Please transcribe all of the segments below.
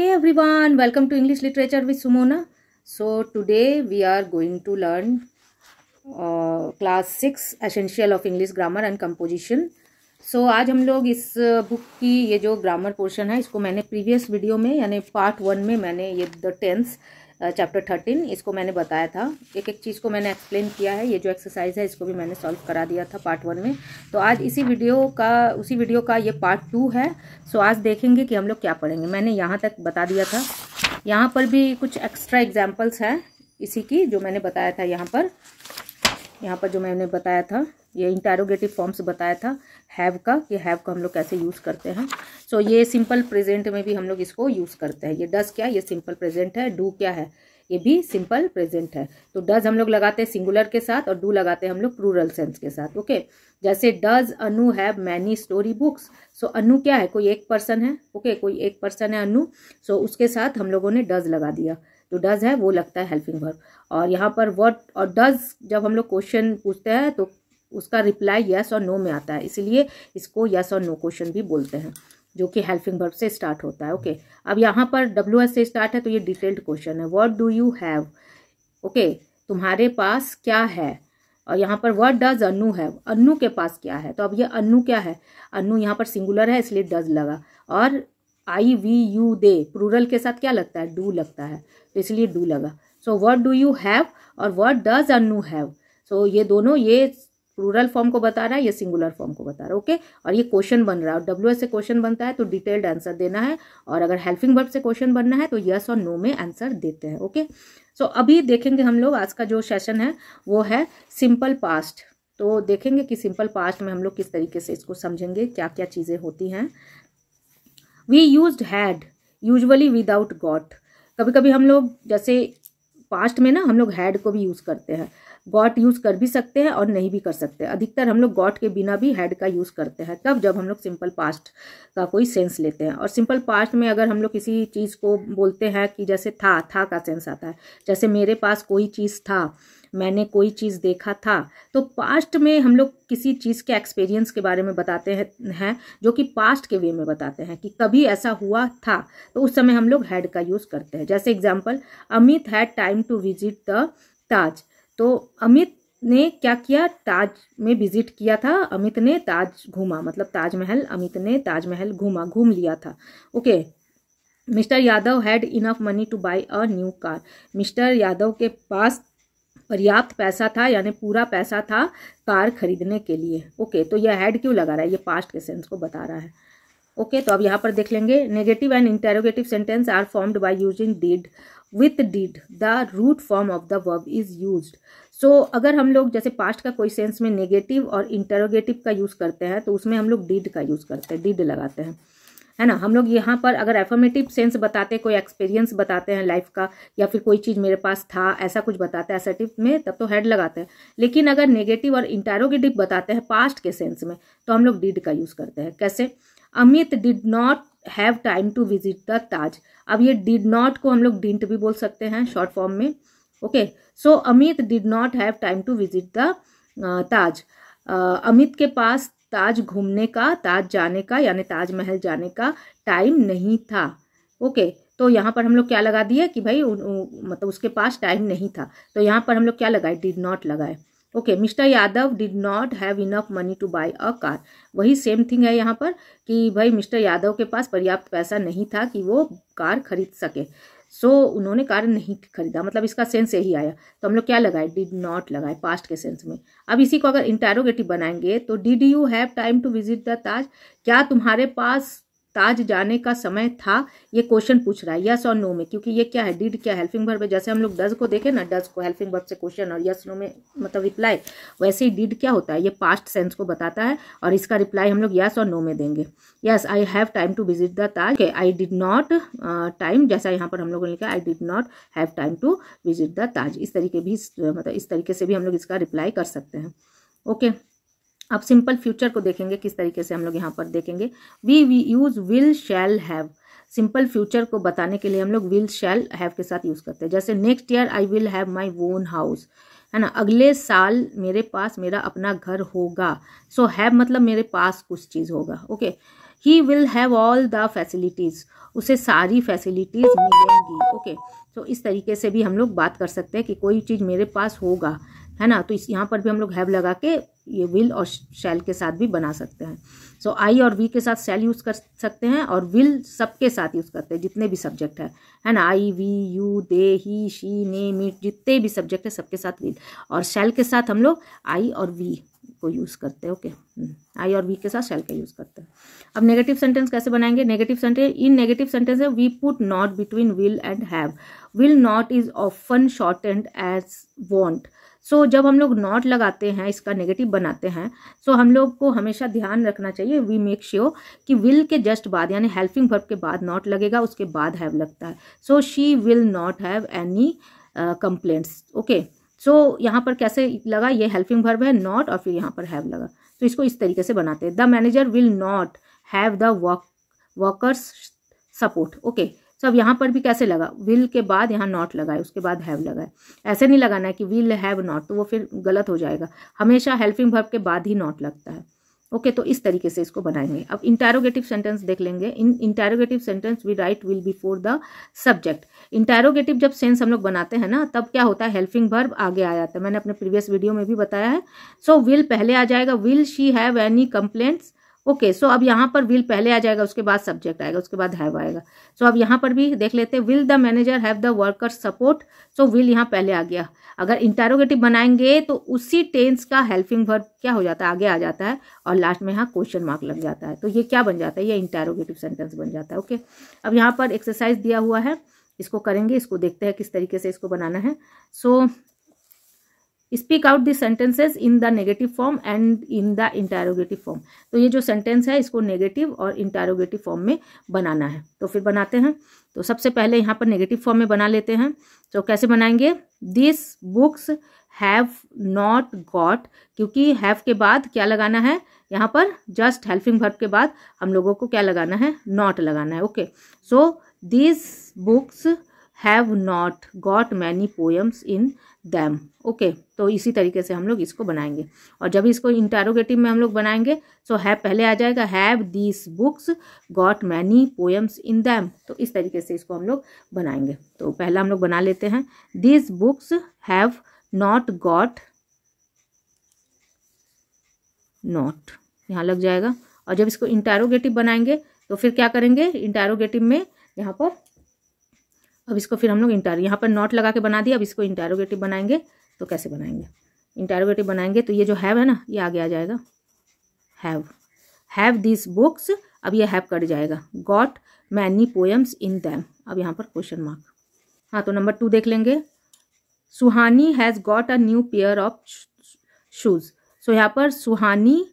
Hey everyone, welcome to English Literature with Sumona. So today we are going to learn class 6 Essential of English Grammar and Composition. So आज हम लोग इस book की ये जो grammar portion है इसको मैंने प्रीवियस वीडियो में यानी पार्ट 1 में मैंने ये द टेंस चैप्टर 13 इसको मैंने बताया था। एक एक चीज़ को मैंने एक्सप्लेन किया है। ये जो एक्सरसाइज है इसको भी मैंने सॉल्व करा दिया था पार्ट 1 में। तो आज उसी वीडियो का ये पार्ट 2 है। सो आज देखेंगे कि हम लोग क्या पढ़ेंगे। मैंने यहाँ तक बता दिया था। यहाँ पर भी कुछ एक्स्ट्रा एग्जाम्पल्स हैं इसी की जो मैंने बताया था। यहाँ पर जो मैंने बताया था ये इंटरोगेटिव फॉर्म्स बताया था हैव का, कि हैव का हम लोग कैसे यूज़ करते हैं। सो ये सिंपल प्रेजेंट में भी हम लोग इसको यूज़ करते हैं। ये डज क्या, ये सिंपल प्रेजेंट है। डू क्या है, ये भी सिंपल प्रेजेंट है। तो डज हम लोग लगाते हैं सिंगुलर के साथ और डू लगाते हैं हम लोग प्लूरल सेंस के साथ। ओके, जैसे does Anu have many story books. So Anu क्या है, कोई एक पर्सन है। ओके, कोई एक पर्सन है अनु। सो उसके साथ हम लोगों ने डज लगा दिया। जो डज है वो लगता है हेल्पिंग वर्ब। और यहाँ पर व्हाट और डज जब हम लोग क्वेश्चन पूछते हैं तो उसका रिप्लाई यस और नो में आता है, इसलिए इसको यस और नो क्वेश्चन भी बोलते हैं, जो कि हेल्पिंग वर्ब से स्टार्ट होता है। ओके, अब यहाँ पर WH से स्टार्ट है तो ये डिटेल्ड क्वेश्चन है। What do you have, okay, तुम्हारे पास क्या है। और यहाँ पर व्हाट डज अनु हैव, अनु के पास क्या है। तो अब ये अनु क्या है, अनु यहाँ पर सिंगुलर है इसलिए डज लगा। और आई वी यू दे प्लूरल के साथ क्या लगता है, डू लगता है, तो इसलिए डू लगा। So what do you have और व्हाट डज अनु हैव। सो ये दोनों, ये प्लूरल फॉर्म को बता रहा है, ये सिंगुलर फॉर्म को बता रहा है। ओके, और ये क्वेश्चन बन रहा है। और WH से क्वेश्चन बनता है तो डिटेल्ड आंसर देना है, और अगर हेल्पिंग वर्ब से क्वेश्चन बनना है तो यस और नो में आंसर देते हैं। ओके, सो अभी देखेंगे हम लोग आज का जो सेशन है वो है सिंपल पास्ट। तो देखेंगे कि सिंपल पास्ट में हम लोग किस तरीके से इसको समझेंगे, क्या क्या चीज़ें होती हैं। We used had usually without got. कभी कभी हम लोग जैसे पास्ट में ना हम लोग हैड को भी यूज़ करते हैं। गॉट यूज़ कर भी सकते हैं और नहीं भी कर सकते। अधिकतर हम लोग गॉट के बिना भी हैड का यूज़ करते हैं। तब जब हम लोग सिंपल पास्ट का कोई सेंस लेते हैं। और सिंपल पास्ट में अगर हम लोग किसी चीज़ को बोलते हैं कि जैसे था का सेंस आता है। जैसे मेरे पास कोई चीज़ था, मैंने कोई चीज़ देखा था। तो पास्ट में हम लोग किसी चीज़ के एक्सपीरियंस के बारे में बताते हैं जो कि पास्ट के वे में बताते हैं कि कभी ऐसा हुआ था, तो उस समय हम लोग हैड का यूज़ करते हैं। जैसे example, Amit had time to visit the Taj. तो अमित ने क्या किया, ताज में विजिट किया था। अमित ने ताज घूमा, मतलब ताजमहल, अमित ने ताजमहल घूम लिया था। Okay, Mister Yadav had enough money to buy a new car. Mister Yadav के पास पर्याप्त पैसा था, यानी पूरा पैसा था कार खरीदने के लिए। ओके, तो यह हैड क्यों लगा रहा है, ये पास्ट के सेंस को बता रहा है। ओके, तो अब यहाँ पर देख लेंगे। Negative and interrogative sentence are formed by using did. With did the root form of the verb is used. So अगर हम लोग जैसे पास्ट का कोई सेंस में नेगेटिव और इंटेरोगेटिव का यूज़ करते हैं तो उसमें हम लोग डिड का यूज़ करते हैं, डिड लगाते हैं, है ना। हम लोग यहाँ पर अगर एफर्मेटिव सेंस बताते हैं, कोई एक्सपीरियंस बताते हैं लाइफ का, या फिर कोई चीज़ मेरे पास था, ऐसा कुछ बताते हैं असर्टिव में, तब तो हैड लगाते हैं। लेकिन अगर नेगेटिव और इंटेरोगेटिव बताते हैं पास्ट के सेंस में तो हम लोग डिड का यूज़ करते हैं। कैसे, Amit did not have time to visit the Taj. अब ये डिड नॉट को हम लोग डिडंट भी बोल सकते हैं शॉर्ट फॉर्म में। Okay, so Amit did not have time to visit the Taj. Amit के पास ताज घूमने का, ताज जाने का, यानी ताजमहल जाने का टाइम नहीं था। ओके, तो यहाँ पर हम लोग क्या लगा दिए कि भाई मतलब उसके पास टाइम नहीं था, तो यहाँ पर हम लोग क्या लगाए, डिड नॉट लगाए। Okay, Mister Yadav did not have enough money to buy a car. वही सेम थिंग है यहाँ पर कि भाई मिस्टर यादव के पास पर्याप्त पैसा नहीं था कि वो कार खरीद सके। सो उन्होंने कार नहीं खरीदा, मतलब इसका सेंस यही आया। तो हम लोग क्या लगाए, डिड नॉट लगाए पास्ट के सेंस में। अब इसी को अगर इंटेरोगेटिव बनाएंगे तो did you have time to visit the Taj. क्या तुम्हारे पास ताज जाने का समय था, ये क्वेश्चन पूछ रहा है यस और नो में, क्योंकि ये क्या है, डिड क्या हेल्पिंग वर्ब है। जैसे हम लोग डज को देखें ना, डज को हेल्पिंग वर्ब से क्वेश्चन और यस नो में मतलब रिप्लाई, वैसे ही डिड क्या होता है, ये पास्ट सेंस को बताता है और इसका रिप्लाई हम लोग यस और नो में देंगे। Yes, I have time to visit the Taj. I did not time, जैसा यहाँ पर हम लोगों ने लिखा I did not have time to visit the Taj. इस तरीके से भी हम लोग इसका रिप्लाई कर सकते हैं। ओके, अब सिंपल फ्यूचर को देखेंगे किस तरीके से हम लोग यहाँ पर देखेंगे। We use will shall have. Simple future को बताने के लिए हम लोग विल शैल हैव के साथ यूज़ करते हैं। जैसे next year I will have my own house, है ना, अगले साल मेरे पास मेरा अपना घर होगा। सो हैव मतलब मेरे पास कुछ चीज़ होगा। Okay, he will have all the facilities, उसे सारी फैसिलिटीज़ मिलेंगी। ओके, तो इस तरीके से भी हम लोग बात कर सकते हैं कि कोई चीज़ मेरे पास होगा, है ना। तो इस यहाँ पर भी हम लोग हैव लगा के ये विल और शैल के साथ भी बना सकते हैं। सो आई और वी के साथ शैल यूज़ कर सकते हैं, और विल सबके साथ यूज़ करते हैं, जितने भी सब्जेक्ट है ना। I, we, you, they, he, she, name, it, जितने भी सब्जेक्ट है सबके साथ विल, और शैल के साथ हम लोग आई और वी को यूज़ करते हैं। ओके, आई और वी के साथ शैल का यूज़ करते हैं। अब नेगेटिव सेंटेंस कैसे बनाएंगे? Negative sentence, in negative sentence है we put not between will and have. Will not is often shortened as won't. So जब हम लोग नॉट लगाते हैं, इसका नेगेटिव बनाते हैं, सो हम लोग को हमेशा ध्यान रखना चाहिए, वी मेक श्योर कि विल के जस्ट बाद यानी हेल्पिंग वर्ब के बाद नॉट लगेगा, उसके बाद हैव लगता है। So she will not have any complaints. Okay, so यहाँ पर कैसे लगा? ये हेल्पिंग वर्ब है नॉट, और फिर यहाँ पर हैव लगा, तो इसको इस तरीके से बनाते हैं। The manager will not have the workers support. Okay, तो अब यहाँ पर भी कैसे लगा? विल के बाद यहाँ नॉट लगा है, उसके बाद हैव लगा है। ऐसे नहीं लगाना है कि विल हैव नॉट, तो वो फिर गलत हो जाएगा। हमेशा हेल्पिंग वर्ब के बाद ही नॉट लगता है। ओके, तो इस तरीके से इसको बनाएंगे। अब इंटैरोगेटिव सेंटेंस देख लेंगे। In interrogative sentence we write will before the subject. Interrogative जब सेंस हम लोग बनाते हैं ना, तब क्या होता है? हेल्पिंग वर्ब आगे आ जाता है। मैंने अपने प्रीवियस वीडियो में भी बताया है। सो विल पहले आ जाएगा, will she have any complaints. Okay, so अब यहाँ पर विल पहले आ जाएगा, उसके बाद सब्जेक्ट आएगा, उसके बाद हैव आएगा। सो अब यहाँ पर भी देख लेते हैं, will the manager have the worker support. So will यहाँ पहले आ गया। अगर इंटैरोगेटिव बनाएंगे तो उसी टेंस का हेल्पिंग वर्ब क्या हो जाता है? आगे आ जाता है, और लास्ट में यहाँ क्वेश्चन मार्क लग जाता है। तो ये क्या बन जाता है? ये इंटैरोगेटिव सेंटेंस बन जाता है। ओके, अब यहाँ पर एक्सरसाइज दिया हुआ है, इसको करेंगे, इसको देखते हैं किस तरीके से इसको बनाना है। So speak out the sentences in the negative form and in the interrogative form. तो ये जो सेंटेंस है इसको नेगेटिव और इंटैरोगेटिव फॉर्म में बनाना है। तो फिर बनाते हैं। तो सबसे पहले यहाँ पर नेगेटिव फॉर्म में बना लेते हैं। तो कैसे बनाएंगे? This books have not got, क्योंकि हैव के बाद क्या लगाना है? यहाँ पर जस्ट हेल्पिंग वर्ब के बाद हम लोगों को क्या लगाना है? नॉट लगाना है। Okay, so this books have not got many poems in them. Okay, तो इसी तरीके से हम लोग इसको बनाएंगे। और जब इसको इंटैरोगेटिव में हम लोग बनाएंगे, सो हैव पहले आ जाएगा, have these books got many poems in them. तो इस तरीके से इसको हम लोग बनाएंगे। तो पहला हम लोग बना लेते हैं, these books have not got, not यहाँ लग जाएगा। और जब इसको इंटैरोगेटिव बनाएंगे तो फिर क्या करेंगे? इंटैरोगेटिव में यहाँ पर अब इसको फिर हम लोग यहाँ पर नॉट लगा के बना दिया। अब इसको इंटैरोगेटिव बनाएंगे तो कैसे बनाएंगे? इंटैरोगेटिव बनाएंगे तो ये जो हैव है ना, ये आगे आ जाएगा, हैव दिस बुक्स। अब ये हैव कट जाएगा, got many poems in them. अब यहाँ पर क्वेश्चन मार्क। हाँ, तो नंबर 2 देख लेंगे। Suhani has got a new pair of shoes. So यहाँ पर सुहानी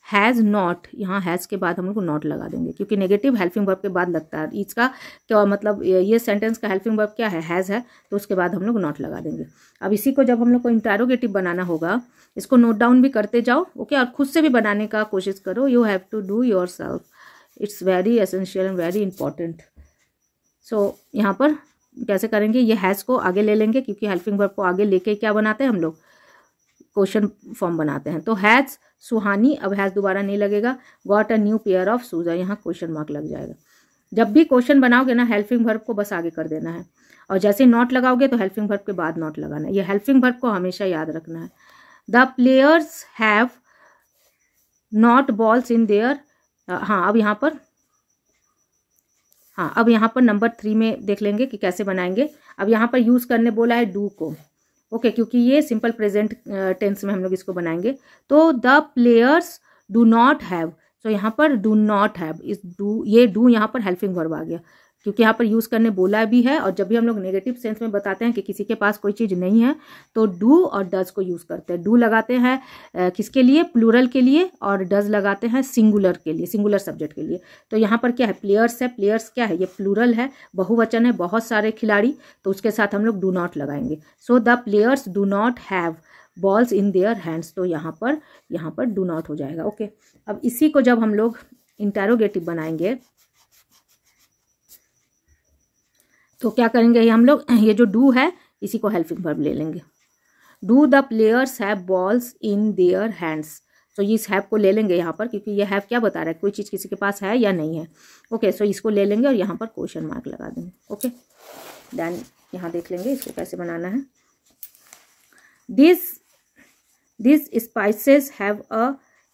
हैज़ नॉट, यहाँ हैज़ के बाद हम लोग को नॉट लगा देंगे, क्योंकि नेगेटिव हेल्पिंग वर्ब के बाद लगता है। इसका क्या मतलब? ये सेंटेंस का हेल्पिंग वर्ब क्या है? हैज़ है, तो उसके बाद हम लोग नॉट लगा देंगे। अब इसी को जब हम लोग को इंटैरोगेटिव बनाना होगा, इसको नोट डाउन भी करते जाओ। ओके, और खुद से भी बनाने का कोशिश करो। You have to do yourself, it's very essential and very important. So यहाँ पर कैसे करेंगे? ये हैज़ को आगे ले लेंगे, क्योंकि हेल्पिंग वर्ब को आगे लेके क्या बनाते हैं हम लोग? क्वेश्चन फॉर्म बनाते हैं। तो हैज़ सुहानी, अब हैज़ दोबारा नहीं लगेगा, got a new pair of shoes, यहाँ क्वेश्चन मार्क लग जाएगा। जब भी क्वेश्चन बनाओगे ना, हेल्पिंग वर्ब को बस आगे कर देना है, और जैसे नॉट लगाओगे तो हेल्पिंग वर्ब के बाद नॉट लगाना है। ये हेल्पिंग वर्ब को हमेशा याद रखना है। The players have not balls in there. हाँ, अब यहाँ पर नंबर 3 में देख लेंगे कि कैसे बनाएंगे। अब यहाँ पर यूज़ करने बोला है डू को। ओके, क्योंकि ये सिंपल प्रेजेंट टेंस में हम लोग इसको बनाएंगे। तो the players do not have, तो यहाँ पर डू नॉट हैव, इस डू, ये डू यहाँ पर हेल्पिंग वर्ब आ गया, क्योंकि यहाँ पर यूज़ करने बोला भी है। और जब भी हम लोग नेगेटिव सेंस में बताते हैं कि किसी के पास कोई चीज़ नहीं है, तो डू और डज को यूज़ करते हैं। डू लगाते हैं किसके लिए? प्लूरल के लिए, और डज लगाते हैं सिंगुलर के लिए, सिंगुलर सब्जेक्ट के लिए। तो यहाँ पर क्या है? प्लेयर्स है। प्लेयर्स क्या है? ये प्लूरल है, बहुवचन है, बहुत सारे खिलाड़ी, तो उसके साथ हम लोग डू नॉट लगाएंगे। So the players do not have balls in their hands. तो यहाँ पर डू नॉट हो जाएगा। ओके, अब इसी को जब हम लोग इंटैरोगेटिव बनाएंगे तो क्या करेंगे? हम लोग ये जो डू है इसी को हेल्पिंग वर्ब ले लेंगे। Do the players have balls in their hands. So इस हैव को ले लेंगे यहाँ पर, क्योंकि ये हैव क्या बता रहा है, कोई चीज़ किसी के पास है या नहीं है। ओके, सो इसको ले लेंगे और यहाँ पर क्वेश्चन मार्क लगा देंगे। ओके, देन यहाँ देख लेंगे इसको कैसे बनाना है। This spices have a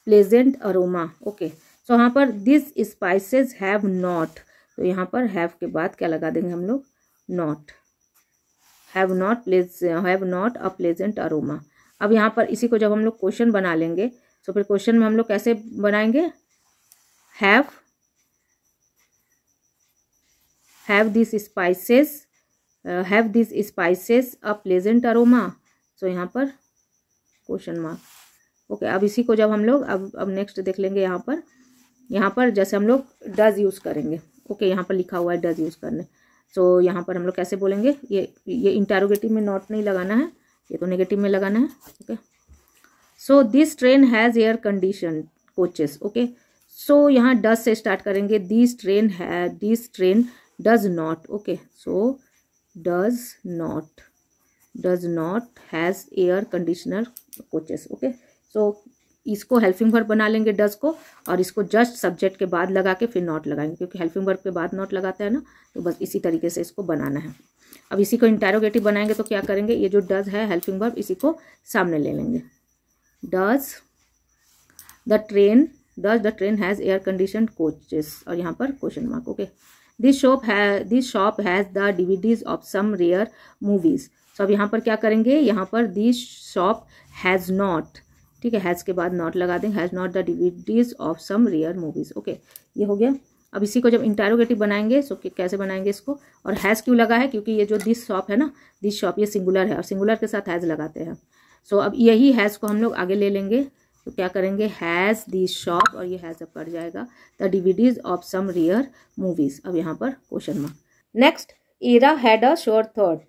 pleasant aroma. Okay, so यहाँ पर दिस स्पाइसेस हैव नॉट, तो यहाँ पर हैव के बाद क्या लगा देंगे हम लोग, not, have not a pleasant aroma. अब यहाँ पर इसी को जब हम लोग क्वेश्चन बना लेंगे, तो फिर क्वेश्चन में हम लोग कैसे बनाएंगे, have this spices a pleasant aroma. So यहाँ पर क्वेश्चन मार्क। ओके, अब इसी को जब हम लोग अब नेक्स्ट देख लेंगे, यहाँ पर जैसे हम लोग डज यूज़ करेंगे। ओके, यहाँ पर लिखा हुआ है डज यूज़ करने। सो यहाँ पर हम लोग कैसे बोलेंगे, ये इंटरोगेटिव में नॉट नहीं लगाना है, ये तो नेगेटिव में लगाना है। Okay, so this train has air condition coaches. Okay, so यहाँ डज से स्टार्ट करेंगे, this train does not. Okay, so does not has air conditioner coaches. Okay, so इसको हेल्पिंग वर्ब बना लेंगे डज को, और इसको जस्ट सब्जेक्ट के बाद लगा के फिर नॉट लगाएंगे, क्योंकि हेल्पिंग वर्ब के बाद नॉट लगाता है ना, तो बस इसी तरीके से इसको बनाना है। अब इसी को इंटरोगेटिव बनाएंगे तो क्या करेंगे, ये जो डज है हेल्पिंग वर्ब, इसी को सामने ले लेंगे। Does the train has air condition coaches, और यहाँ पर question mark. Okay, this shop has the DVDs of some rare movies. तो अब यहाँ पर क्या करेंगे, यहाँ पर दिस शॉप हैज़ नॉट, ठीक है, हैज़ के बाद नॉट लगा देंगे, has not the DVDs of some rare movies. Okay, ये हो गया। अब इसी को जब इंटरोगेटिव बनाएंगे, सो कैसे बनाएंगे इसको, और हैज़ क्यों लगा है, क्योंकि ये जो दिस शॉप है ना, दिस शॉप ये सिंगुलर है, और सिंगुलर के साथ हैज़ लगाते हैं। सो अब यही हैज़ को हम लोग आगे ले लेंगे, तो क्या करेंगे, हैज़ दिस शॉप, और ये हैज़ अब कट जाएगा, the DVDs of some rare movies. अब यहाँ पर question mark. Next, Ira had a sure thought.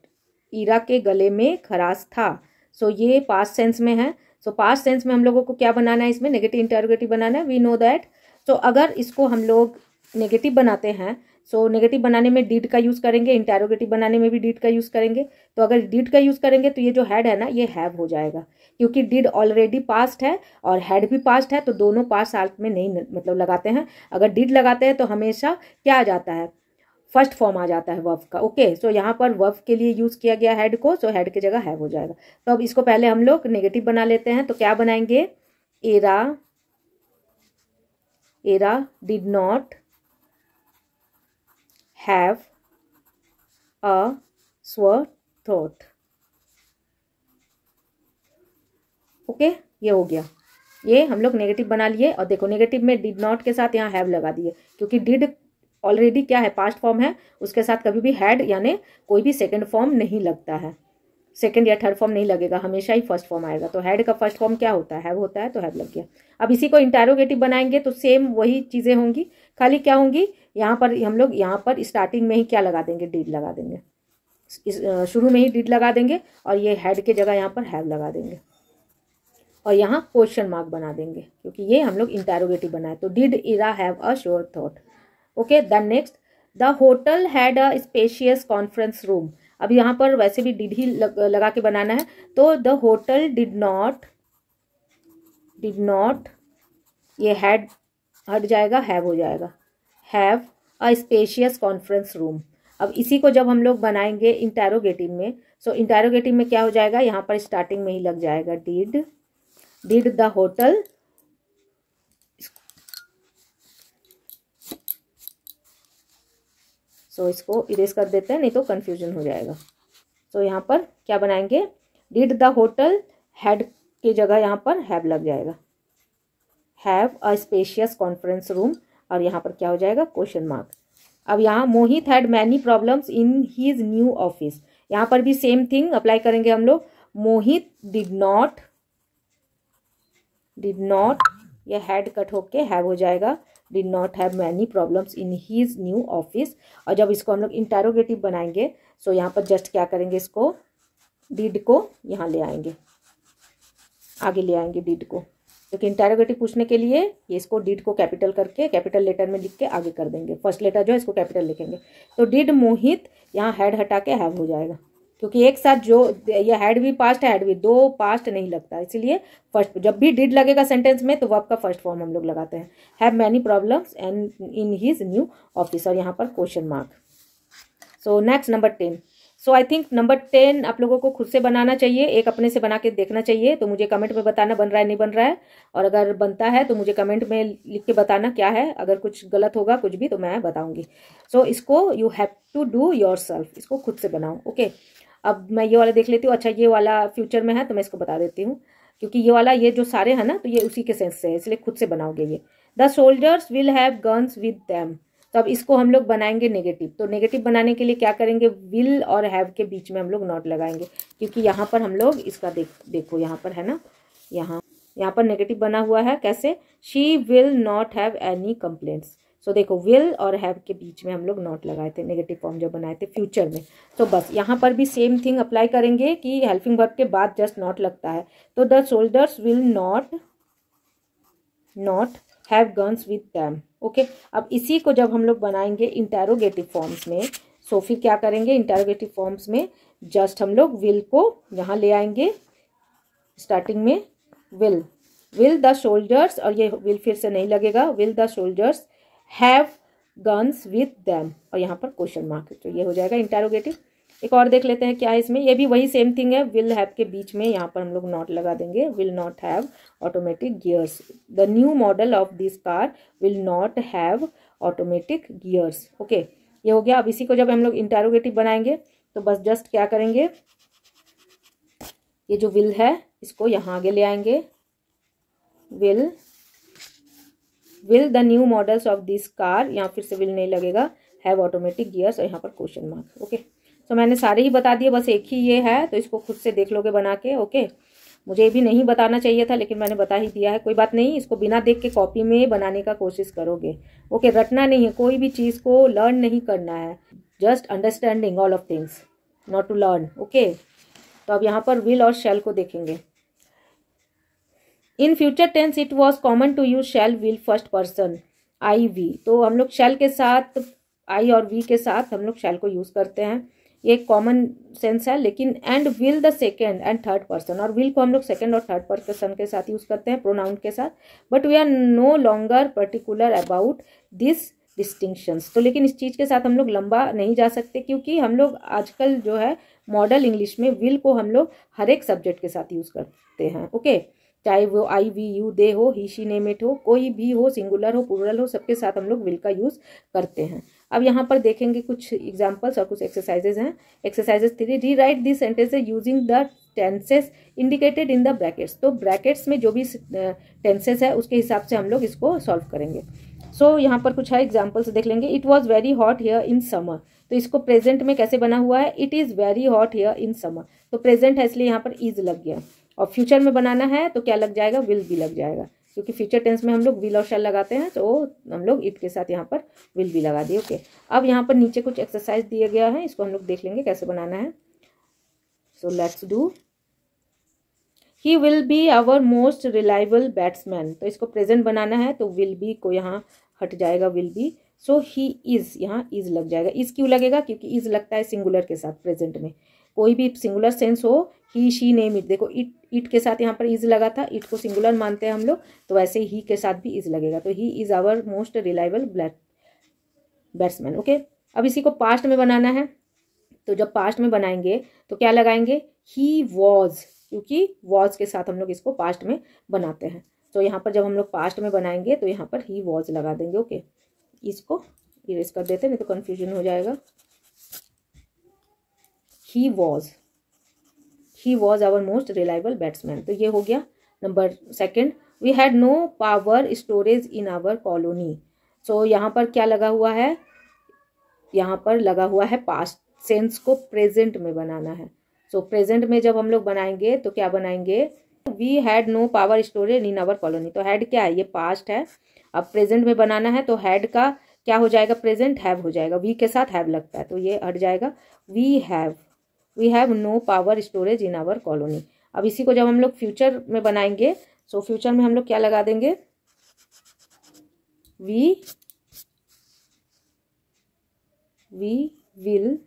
Ira के गले में खराश था। सो ये पास्ट सेंस में है। सो पास्ट सेंस में हम लोगों को क्या बनाना है, इसमें नेगेटिव इंटरोगेटिव बनाना है, वी नो दैट। तो अगर इसको हम लोग नेगेटिव बनाते हैं, सो नेगेटिव बनाने में डिड का यूज़ करेंगे, इंटरोगेटिव बनाने में भी डिड का यूज़ करेंगे। तो अगर डिड का यूज़ करेंगे तो ये जो हैड है ना, ये हैव हो जाएगा, क्योंकि डिड ऑलरेडी पास्ट है और हैड भी पास्ट है, तो दोनों पास्ट साथ में नहीं मतलब लगाते हैं। अगर डिड लगाते हैं तो हमेशा क्या आ जाता है, फर्स्ट फॉर्म आ जाता है वर्ब का। ओके, सो यहाँ पर वर्ब के लिए यूज़ किया गया हैड को, सो हैड की जगह हैव हो जाएगा। तो अब इसको पहले हम लोग नेगेटिव बना लेते हैं, तो क्या बनाएंगे, era did not have a sure thought. Okay, ये हो गया, ये हम लोग नेगेटिव बना लिए। और देखो नेगेटिव में डिड नॉट के साथ यहाँ हैव लगा दिए, क्योंकि डिड ऑलरेडी क्या है, पास्ट फॉर्म है, उसके साथ कभी भी हैड यानी कोई भी सेकंड फॉर्म नहीं लगता है, सेकंड या थर्ड फॉर्म नहीं लगेगा, हमेशा ही फर्स्ट फॉर्म आएगा। तो हैड का फर्स्ट फॉर्म क्या होता है, हैव होता है, तो हैव लग गया। अब इसी को इंटरोगेटिव बनाएंगे तो सेम वही चीज़ें होंगी, खाली क्या होंगी, यहाँ पर हम लोग यहाँ पर स्टार्टिंग में ही क्या लगा देंगे, डिड लगा देंगे, शुरू में ही डिड लगा देंगे, और ये हैड के जगह यहाँ पर हैव लगा देंगे, और यहाँ क्वेश्चन मार्क बना देंगे, क्योंकि ये हम लोग इंटरोगेटिव बनाए। तो did Ira have a sure thought. Okay, then next, the hotel had a spacious conference room. अब यहाँ पर वैसे भी डिड ही लगा के बनाना है, तो द होटल डिड नॉट, ये हैड हट जाएगा, हैव हो जाएगा, have a spacious conference room. अब इसी को जब हम लोग बनाएंगे इंटरोगेटिव में, सो इंटरोगेटिव में क्या हो जाएगा, यहाँ पर स्टार्टिंग में ही लग जाएगा डिड द होटल, सो इसको इरेज कर देते हैं, नहीं तो कंफ्यूजन हो जाएगा। तो यहाँ पर क्या बनाएंगे, डिड द होटल, हैड की जगह यहाँ पर हैव लग जाएगा, have a spacious conference room, और यहाँ पर क्या हो जाएगा, क्वेश्चन मार्क। अब यहाँ Mohit had many problems in his new office, यहाँ पर भी सेम थिंग अप्लाई करेंगे हम लोग। मोहित डिड नॉट, ये हैड कट होके हैव हो जाएगा, did not have many problems in his new office. और जब इसको हम लोग इंटरोगेटिव बनाएंगे, सो यहाँ पर जस्ट क्या करेंगे, इसको डिड को यहाँ ले आएंगे, आगे ले आएंगे डिड को, क्योंकि इंटरोगेटिव पूछने के लिए ये इसको डिड को कैपिटल करके कैपिटल लेटर में लिख के आगे कर देंगे, फर्स्ट लेटर जो है इसको कैपिटल लिखेंगे। तो डिड मोहित, यहाँ हैड हटा के हैव हो जाएगा, क्योंकि एक साथ जो ये हैड भी पास्ट है, हैड भी, दो पास्ट नहीं लगता, इसीलिए फर्स्ट जब भी डिड लगेगा सेंटेंस में तो वर्ब का फर्स्ट फॉर्म हम लोग लगाते हैं। Have many problems and in his new office, और यहाँ पर question mark. So next number 10। So I think number 10 आप लोगों को खुद से बनाना चाहिए, एक अपने से बना के देखना चाहिए। तो मुझे कमेंट में बताना बन रहा है नहीं बन रहा है, और अगर बनता है तो मुझे कमेंट में लिख के बताना क्या है। अगर कुछ गलत होगा कुछ भी तो मैं बताऊंगी। सो इसको you have to do yourself, इसको खुद से बनाओ। ओके, अब मैं ये वाला देख लेती हूँ। अच्छा, ये वाला फ्यूचर में है तो मैं इसको बता देती हूँ, क्योंकि ये वाला ये जो सारे हैं ना तो ये उसी के सेंस से है, इसलिए खुद से बनाओगे ये। The soldiers will have guns with them, तो अब इसको हम लोग बनाएंगे नेगेटिव। तो नेगेटिव बनाने के लिए क्या करेंगे, विल और हैव के बीच में हम लोग नॉट लगाएंगे, क्योंकि यहाँ पर हम लोग इसका देखो यहाँ पर है ना, यहाँ पर नेगेटिव बना हुआ है। कैसे, she will not have any complaints. So देखो विल और हैव के बीच में हम लोग नॉट लगाए थे, नेगेटिव फॉर्म जब बनाए थे फ्यूचर में। तो बस यहाँ पर भी सेम थिंग अप्लाई करेंगे कि हेल्पिंग वर्ब के बाद जस्ट नॉट लगता है। तो the soldiers will not have guns with them. Okay, अब इसी को जब हम लोग बनाएंगे इंटेरोगेटिव फॉर्म्स में, सो फिर क्या करेंगे, इंटेरोगेटिव फॉर्म्स में जस्ट हम लोग विल को यहाँ ले आएंगे स्टार्टिंग में। विल द सोल्जर्स, और ये विल फिर से नहीं लगेगा, will the soldiers have guns with them, और यहाँ पर क्वेश्चन मार्क, तो ये हो जाएगा इंटेरोगेटिव। एक और देख लेते हैं क्या है इसमें, ये भी वही सेम थिंग है। विल हैव के बीच में यहाँ पर हम लोग नॉट लगा देंगे, will not have automatic gears. The new model of this car will not have automatic gears. Okay, ये हो गया। अब इसी को जब हम लोग इंटेरोगेटिव बनाएंगे तो बस जस्ट क्या करेंगे, ये जो विल है इसको यहाँ आगे ले आएंगे। Will the new models of this car, यहाँ फिर से विल नहीं लगेगा, हैव ऑटोमेटिक गियर्स, और यहाँ पर क्वेश्चन मार्क। ओके, तो मैंने सारे ही बता दिए, बस एक ही ये है, तो इसको खुद से देख लोगे बना के। ओके, मुझे भी नहीं बताना चाहिए था लेकिन मैंने बता ही दिया है, कोई बात नहीं। इसको बिना देख के कॉपी में बनाने का कोशिश करोगे। ओके, रटना नहीं है, कोई भी चीज़ को लर्न नहीं करना है, just understanding all of things, not to learn. Okay, तो अब यहाँ पर विल और शैल को देखेंगे। In future tense it was common to use shall will first person I we, तो हम लोग शैल के साथ आई और वी के साथ हम लोग शैल को यूज करते हैं, ये कॉमन सेंस है। लेकिन and will the second and third person, और विल को हम लोग सेकेंड और थर्ड पर्सन के साथ यूज करते हैं, प्रोनाउन के साथ। But we are no longer particular about this distinctions, तो लेकिन इस चीज़ के साथ हम लोग लंबा नहीं जा सकते, क्योंकि हम लोग आजकल जो है मॉडल इंग्लिश में विल को हम लोग हर एक सब्जेक्ट के साथ यूज करते हैं। ओके, चाहे वो आई वी यू दे हो, ही शी नेम इट हो, कोई भी हो, सिंगुलर हो प्लूरल हो, सबके साथ हम लोग विल का यूज करते हैं। अब यहाँ पर देखेंगे कुछ एग्जाम्पल्स और कुछ एक्सरसाइजेज हैं। एक्सरसाइजेज 3, री right this sentences using the tenses indicated in the brackets, तो ब्रैकेट्स में जो भी टेंसेस है उसके हिसाब से हम लोग इसको सॉल्व करेंगे। सो यहाँ पर कुछ है एग्जाम्पल्स देख लेंगे। It was very hot here in summer, तो इसको प्रेजेंट में कैसे बना हुआ है, it is very hot here in summer, तो प्रेजेंट है इसलिए यहाँ पर इज लग गया। और फ्यूचर में बनाना है तो क्या लग जाएगा, विल भी लग जाएगा, क्योंकि फ्यूचर टेंस में हम लोग विल और शैल लगाते हैं, तो हम लोग इट के साथ यहाँ पर विल भी लगा दिए। ओके, अब यहाँ पर नीचे कुछ एक्सरसाइज दिए गया है, इसको हम लोग देख लेंगे कैसे बनाना है। So let's do. He will be our most reliable batsman, तो इसको प्रेजेंट बनाना है तो विल बी को यहाँ हट जाएगा, will be. So he is, यहाँ इज लग जाएगा। इज क्यों लगेगा, क्योंकि इज लगता है सिंगुलर के साथ प्रेजेंट में, कोई भी सिंगुलर सेंस हो, ही शी नेम इट, देखो इट के साथ यहाँ पर इज लगा था, इट को सिंगुलर मानते हैं हम लोग, तो वैसे ही के साथ भी इज लगेगा, तो he is our most reliable batsman. Okay, अब इसी को पास्ट में बनाना है, तो जब पास्ट में बनाएंगे तो क्या लगाएंगे, ही वॉज, क्योंकि वॉज के साथ हम लोग इसको पास्ट में बनाते हैं। तो यहाँ पर जब हम लोग पास्ट में बनाएंगे तो यहाँ पर ही वॉज लगा देंगे। ओके, इसको इरेज कर देते हैं नहीं तो कन्फ्यूजन हो जाएगा। He was our most reliable batsman, तो ये हो गया। Number 2, we had no power storage in our colony, so यहाँ पर क्या लगा हुआ है, यहाँ पर लगा हुआ है पास्ट सेंस को प्रेजेंट में बनाना है। सो प्रेजेंट में जब हम लोग बनाएंगे तो क्या बनाएंगे, we had no power storage in our colony, तो हैड क्या है, ये पास्ट है। अब प्रेजेंट में बनाना है तो हैड का क्या हो जाएगा, प्रेजेंट हैव हो जाएगा, वी के साथ हैव लगता है तो ये हट जाएगा। We have no power storage in our colony. अब इसी को जब हम लोग फ्यूचर में बनाएंगे, सो फ्यूचर में हम लोग क्या लगा देंगे, we will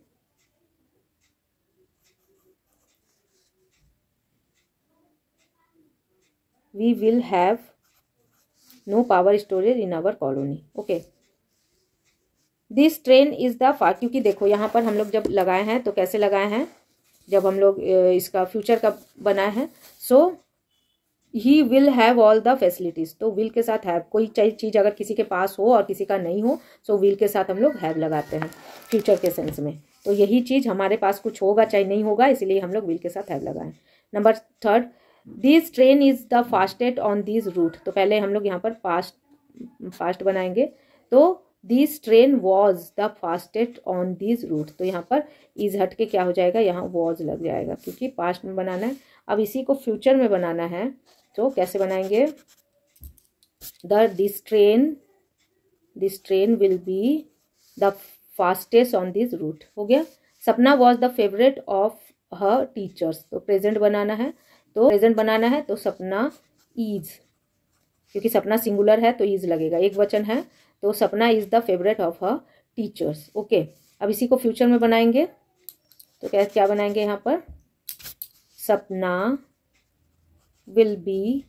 we will have no power storage in our colony. Okay, this train is the fast, क्योंकि देखो यहाँ पर हम लोग जब लगाए हैं तो कैसे लगाए हैं, जब हम लोग इसका फ्यूचर का बनाए हैं, so he will have all the facilities, तो विल के साथ हैव, कोई चीज़ अगर किसी के पास हो और किसी का नहीं हो, सो विल के साथ हम लोग हैव लगाते हैं फ्यूचर के सेंस में। तो यही चीज़ हमारे पास कुछ होगा चाहे नहीं होगा, इसलिए हम लोग विल के साथ हैव लगाएं। Number third, this train is the fastest on this route, तो पहले हम लोग यहाँ पर फास्ट बनाएंगे, तो this train was the fastest on this route, तो यहाँ पर इज हट के क्या हो जाएगा, यहाँ वॉज लग जाएगा क्योंकि पास्ट में बनाना है। अब इसी को फ्यूचर में बनाना है, तो कैसे बनाएंगे, this train will be the fastest on this route, हो गया। Sapna was the favourite of her teachers, तो प्रेजेंट बनाना है, तो सपना इज, क्योंकि सपना सिंगुलर है तो इज लगेगा, एक वचन है, तो सपना is the favourite of her teachers. Okay, अब इसी को फ्यूचर में बनाएंगे, तो क्या बनाएंगे यहाँ पर, सपना will be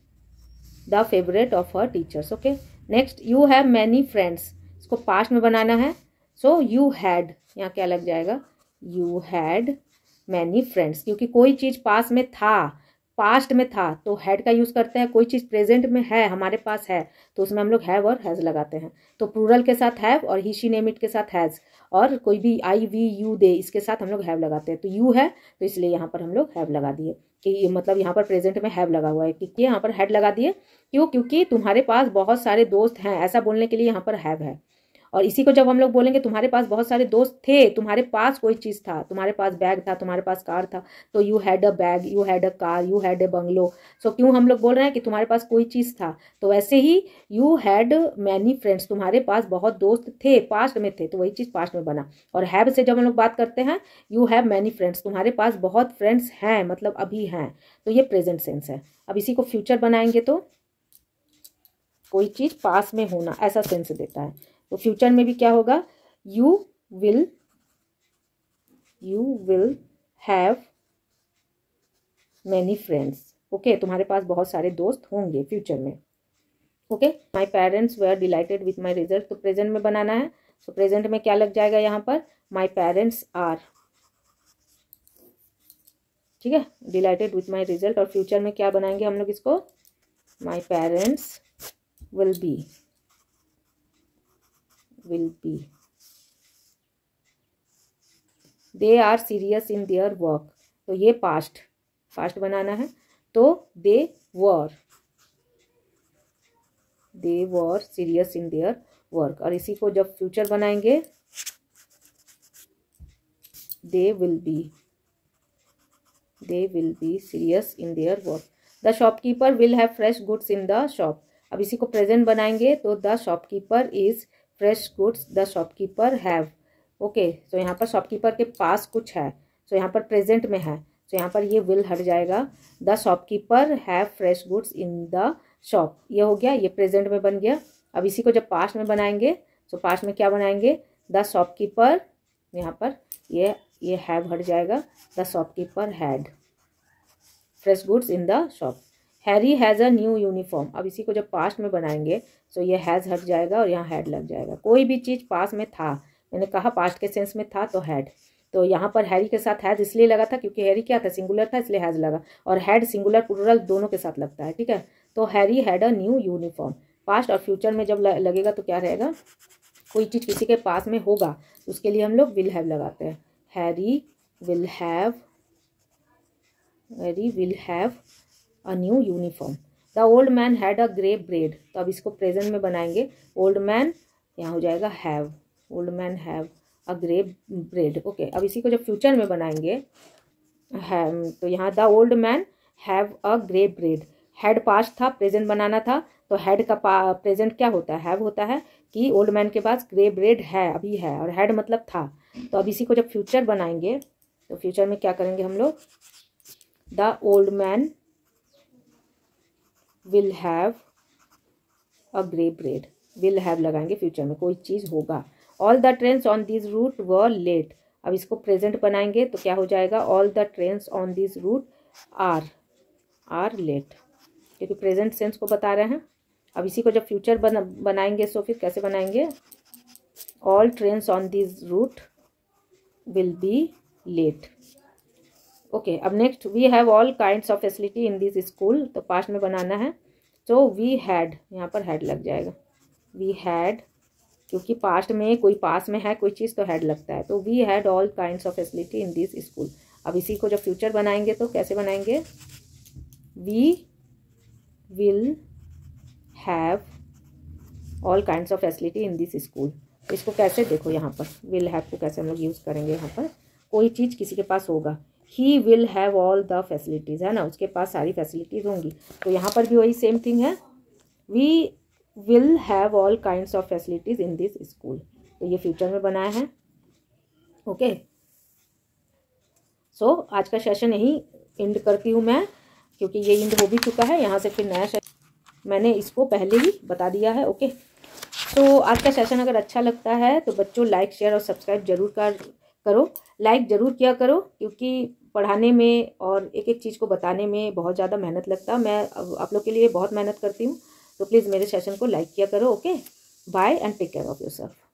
the favourite of her teachers. Okay, next, you have many friends, इसको पास्ट में बनाना है, सो यू हैड, यहाँ क्या लग जाएगा, यू हैड मैनी फ्रेंड्स, क्योंकि कोई चीज़ पास में था, पास्ट में था तो हैड का यूज़ करते हैं, कोई चीज़ प्रेजेंट में है, हमारे पास है, तो उसमें हम लोग हैव और हैज़ लगाते हैं। तो प्लूरल के साथ हैव और ही शी नेम इट के साथ हैज़, और कोई भी आई वी यू दे इसके साथ हम लोग हैव लगाते हैं। तो यू है तो इसलिए यहाँ पर हम लोग हैव लगा दिए कि मतलब यहाँ पर प्रेजेंट में हैव लगा हुआ है, कि यहाँ पर हैड लगा दिए, क्यों, क्योंकि तुम्हारे पास बहुत सारे दोस्त हैं, ऐसा बोलने के लिए यहाँ पर हैव है। और इसी को जब हम लोग बोलेंगे तुम्हारे पास बहुत सारे दोस्त थे, तुम्हारे पास कोई चीज़ था, तुम्हारे पास बैग था, तुम्हारे पास कार था, तो you had a bag, you had a car, you had a bungalow. So क्यों हम लोग बोल रहे हैं कि तुम्हारे पास कोई चीज़ था, तो वैसे ही यू हैड मैनी फ्रेंड्स, तुम्हारे पास बहुत दोस्त थे, पास्ट में थे, तो वही चीज़ पास्ट में बना। और हैव से जब हम लोग बात करते हैं, यू हैव मैनी फ्रेंड्स, तुम्हारे पास बहुत फ्रेंड्स हैं, मतलब अभी हैं, तो ये प्रेजेंट सेंस है। अब इसी को फ्यूचर बनाएंगे तो कोई चीज़ पास में होना, ऐसा सेंस देता है। तो फ्यूचर में भी क्या होगा, you will have many friends. Okay, तुम्हारे पास बहुत सारे दोस्त होंगे फ्यूचर में। Okay, my parents were delighted with my result, तो प्रेजेंट में बनाना है, तो प्रेजेंट में क्या लग जाएगा यहाँ पर, माई पेरेंट्स आर, ठीक है, डिलाइटेड विथ माई रिजल्ट। और फ्यूचर में क्या बनाएंगे हम लोग इसको, my parents will be they are serious in their work, तो ये पास्ट बनाना है, तो they were serious in their work. और इसी को जब फ्यूचर बनाएंगे, they will be serious in their work. The shopkeeper will have fresh goods in the shop, अब इसी को प्रेजेंट बनाएंगे, तो the shopkeeper is fresh goods the shopkeeper have. Okay, तो यहाँ पर शॉपकीपर के पास कुछ है, तो यहाँ पर प्रेजेंट में है, तो यहाँ पर ये विल हट जाएगा, the shopkeeper have fresh goods in the shop, ये हो गया, ये प्रेजेंट में बन गया। अब इसी को जब पास्ट में बनाएंगे, तो पास्ट में क्या बनाएंगे, द शॉपकीपर, यहाँ पर ये हैव हट जाएगा, the shopkeeper had fresh goods in the shop. Harry has a new uniform, अब इसी को जब पास्ट में बनाएंगे, तो ये हैज़ हट जाएगा और यहाँ हैड लग जाएगा। कोई भी चीज़ पास में था, मैंने कहा पास्ट के सेंस में था तो हैड, तो यहाँ पर हैरी के साथ हैज़ इसलिए लगा था क्योंकि हैरी क्या था, सिंगुलर था, इसलिए हैज़ लगा, और हैड सिंगुलर प्लूरल दोनों के साथ लगता है, ठीक है। तो Harry had a new uniform, past और फ्यूचर में जब लगेगा तो क्या रहेगा, कोई चीज़ किसी के पास में होगा, उसके लिए हम लोग विल हैव लगाते हैं। Harry will have a new uniform. The old man had a grey bread, तो अब इसको प्रेजेंट में बनाएंगे, ओल्ड मैन यहाँ हो जाएगा have, old man have a grey bread. Okay, अब इसी को जब फ्यूचर में बनाएंगे, तो यहाँ the old man have a grey bread, had passed था, प्रेजेंट बनाना था, तो हैड का प्रेजेंट क्या होता है, हैव होता है, कि ओल्ड मैन के पास ग्रे ब्रेड है, अभी है, और हैड मतलब था। तो अब इसी को जब फ्यूचर बनाएंगे, तो फ्यूचर में क्या करेंगे हम लोग, the old man will have a grey beard, will have लगाएंगे फ्यूचर में, कोई चीज़ होगा। All the trains on this route were late, अब इसको प्रेजेंट बनाएंगे तो क्या हो जाएगा, all the trains on this route are late. क्योंकि प्रेजेंट सेंस को बता रहे हैं। अब इसी को जब फ्यूचर बनाएंगे तो फिर कैसे बनाएंगे, all trains on this route will be late. Okay, अब next, we have all kinds of facility in this school, तो पास्ट में बनाना है, तो वी हैड, यहाँ पर हैड लग जाएगा, वी हैड, क्योंकि पास्ट में कोई पास में है कोई चीज़ तो हैड लगता है, तो we had all kinds of facility in this school. अब इसी को जब फ्यूचर बनाएंगे तो कैसे बनाएंगे, we will have all kinds of facility in this school. तो इसको कैसे, देखो यहाँ पर विल हैव को कैसे हम लोग यूज़ करेंगे, यहाँ पर कोई चीज़ किसी के पास होगा, ही will have all the facilities, है ना, उसके पास सारी फैसिलिटीज़ होंगी, तो यहाँ पर भी वही सेम थिंग है, we will have all kinds of facilities in this school. तो ये फ्यूचर में बनाया है। ओके, सो आज का सेशन यहीं एंड करती हूँ मैं, क्योंकि ये एंड हो भी चुका है। यहाँ से फिर नया सेशन मैंने इसको पहले ही बता दिया है। ओके, तो आज का सेशन अगर अच्छा लगता है तो बच्चों लाइक शेयर और सब्सक्राइब जरूर करो, लाइक ज़रूर किया करो, क्योंकि पढ़ाने में और एक एक चीज़ को बताने में बहुत ज़्यादा मेहनत लगता है। मैं आप लोग के लिए बहुत मेहनत करती हूँ, तो प्लीज़ मेरे सेशन को लाइक किया करो। Okay, bye and take care of yourself.